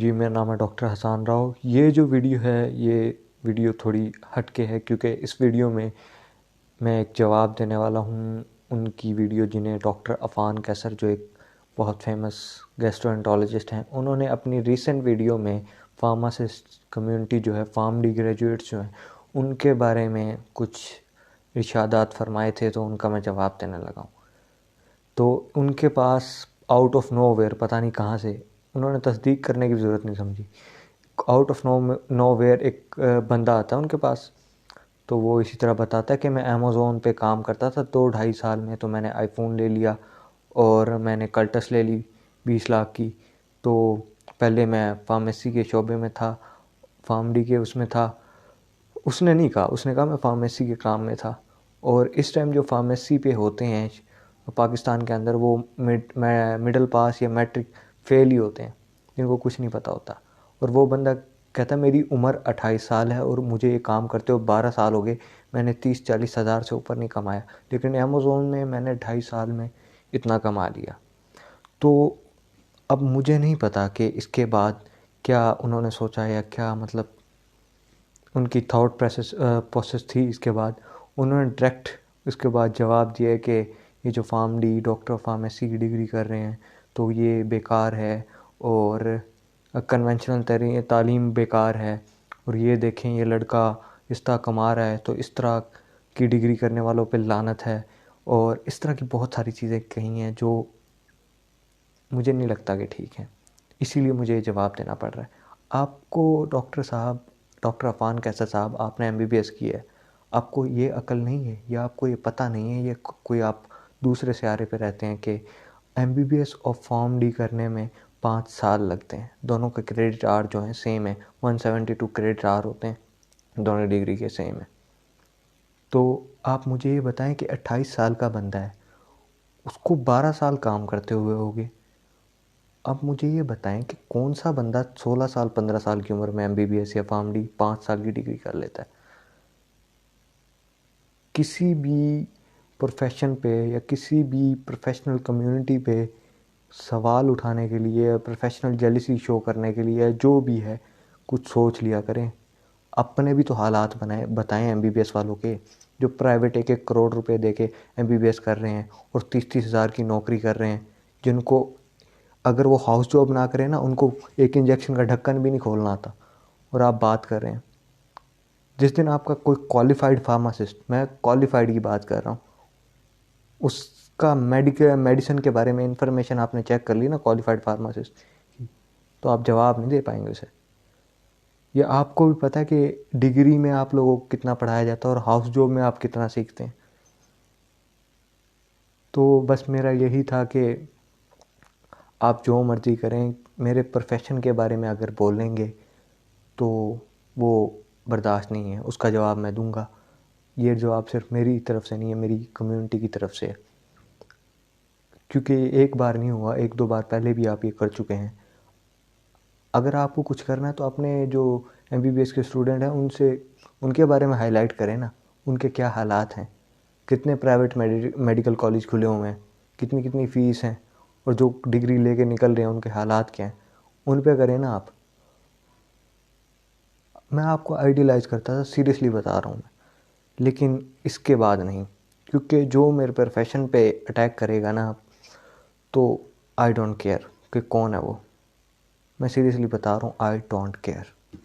जी, मेरा नाम है डॉक्टर हसान राव। ये जो वीडियो है, ये वीडियो थोड़ी हटके है क्योंकि इस वीडियो में मैं एक जवाब देने वाला हूँ उनकी वीडियो जिन्हें डॉक्टर अफ़ान कैसर, जो एक बहुत फेमस गैस्ट्रोएंटरोलॉजिस्ट हैं, उन्होंने अपनी रीसेंट वीडियो में फार्मासिस्ट कम्युनिटी जो है, फार्मडी ग्रेजुएट्स जो हैं, उनके बारे में कुछ इरशादात फरमाए थे, तो उनका मैं जवाब देने लगा हूँ। तो उनके पास आउट ऑफ नोवेयर, पता नहीं कहाँ से, उन्होंने तस्दीक करने की ज़रूरत नहीं समझी, आउट ऑफ नोवेयर एक बंदा आता है उनके पास। तो वो इसी तरह बताता है कि मैं अमेज़ोन पे काम करता था 2-2.5 साल में, तो मैंने आईफोन ले लिया और मैंने कल्टस ले ली 20 लाख की। तो पहले मैं फार्मेसी के शोबे में था, फार्मडी के उसमें था। उसने नहीं कहा, उसने कहा मैं फार्मेसी के काम में था। और इस टाइम जो फार्मेसी पे होते हैं पाकिस्तान के अंदर, वो मिडिल पास या मैट्रिक फेल ही होते हैं, जिनको कुछ नहीं पता होता। और वो बंदा कहता है मेरी उम्र 28 साल है और मुझे ये काम करते हुए 12 साल हो गए, मैंने 30-40 हज़ार से ऊपर नहीं कमाया, लेकिन अमेज़ोन में मैंने 2.5 साल में इतना कमा लिया। तो अब मुझे नहीं पता कि इसके बाद क्या उन्होंने सोचा या क्या, मतलब उनकी थॉट प्रोसेस थी। इसके बाद उन्होंने डायरेक्ट इसके बाद जवाब दिया कि ये जो फार्मडी डॉक्टर ऑफ फार्मेसी की डिग्री कर रहे हैं तो ये बेकार है, और कन्वेंशनल तालीम बेकार है, और ये देखें ये लड़का इस तरह कमा रहा है, तो इस तरह की डिग्री करने वालों पे लानत है। और इस तरह की बहुत सारी चीज़ें कही हैं जो मुझे नहीं लगता कि ठीक है, इसीलिए मुझे ये जवाब देना पड़ रहा है। आपको डॉक्टर साहब, डॉक्टर अफ़ान कैसर साहब, आपने एमबीबीएस की है, आपको ये अकल नहीं है या आपको ये पता नहीं है, ये कोई आप दूसरे सियारे पे रहते हैं कि एमबीबीएस और फॉर्म डी करने में 5 साल लगते हैं। दोनों के क्रेडिट आर जो हैं सेम है, 172 क्रेडिट आर होते हैं, दोनों डिग्री के सेम है। तो आप मुझे ये बताएं कि 28 साल का बंदा है, उसको 12 साल काम करते हुए होगे। अब मुझे ये बताएं कि कौन सा बंदा 16 साल 15 साल की उम्र में एमबीबीएस या फार्मडी 5 साल की डिग्री कर लेता है। किसी भी प्रोफेशन पे या किसी भी प्रोफेशनल कम्युनिटी पे सवाल उठाने के लिए, प्रोफेशनल जेलिसी शो करने के लिए, जो भी है, कुछ सोच लिया करें। अपने भी तो हालात बताएं एमबीबीएस वालों के, जो प्राइवेट 1-1 करोड़ रुपए दे के एमबीबीएस कर रहे हैं और 30-30 हज़ार की नौकरी कर रहे हैं, जिनको अगर वो हाउस जॉब ना करें ना, उनको एक इंजेक्शन का ढक्कन भी नहीं खोलना आता, और आप बात कर रहे हैं। जिस दिन आपका कोई क्वालिफाइड फार्मासिस्ट, मैं क्वालिफाइड की बात कर रहा हूँ, उसका मेडिसिन के बारे में इंफॉर्मेशन आपने चेक कर ली ना, क्वालिफाइड फार्मासिस्ट की, तो आप जवाब नहीं दे पाएंगे उसे। या आपको भी पता है कि डिग्री में आप लोगों को कितना पढ़ाया जाता है और हाउस जॉब में आप कितना सीखते हैं। तो बस मेरा यही था कि आप जो मर्ज़ी करें, मेरे प्रोफेशन के बारे में अगर बोलेंगे तो वो बर्दाश्त नहीं है, उसका जवाब मैं दूंगा। ये जवाब सिर्फ मेरी तरफ से नहीं है, मेरी कम्युनिटी की तरफ से है। क्योंकि एक बार नहीं हुआ, 1-2 बार पहले भी आप ये कर चुके हैं। अगर आपको कुछ करना है तो अपने जो एमबीबीएस के स्टूडेंट हैं उनसे, उनके बारे में हाईलाइट करें ना, उनके क्या हालात हैं, कितने प्राइवेट मेडिकल कॉलेज खुले हुए हैं, कितनी कितनी फ़ीस हैं, और जो डिग्री लेके निकल रहे हैं उनके हालात क्या हैं, उन पे करें ना आप। मैं आपको आइडियलाइज़ करता था, सीरियसली बता रहा हूँ मैं, लेकिन इसके बाद नहीं, क्योंकि जो मेरे प्रोफेशन पे अटैक करेगा ना, तो आई डोंट केयर कि कौन है वो। मैं सीरियसली बता रहा हूँ, आई डोंट केयर।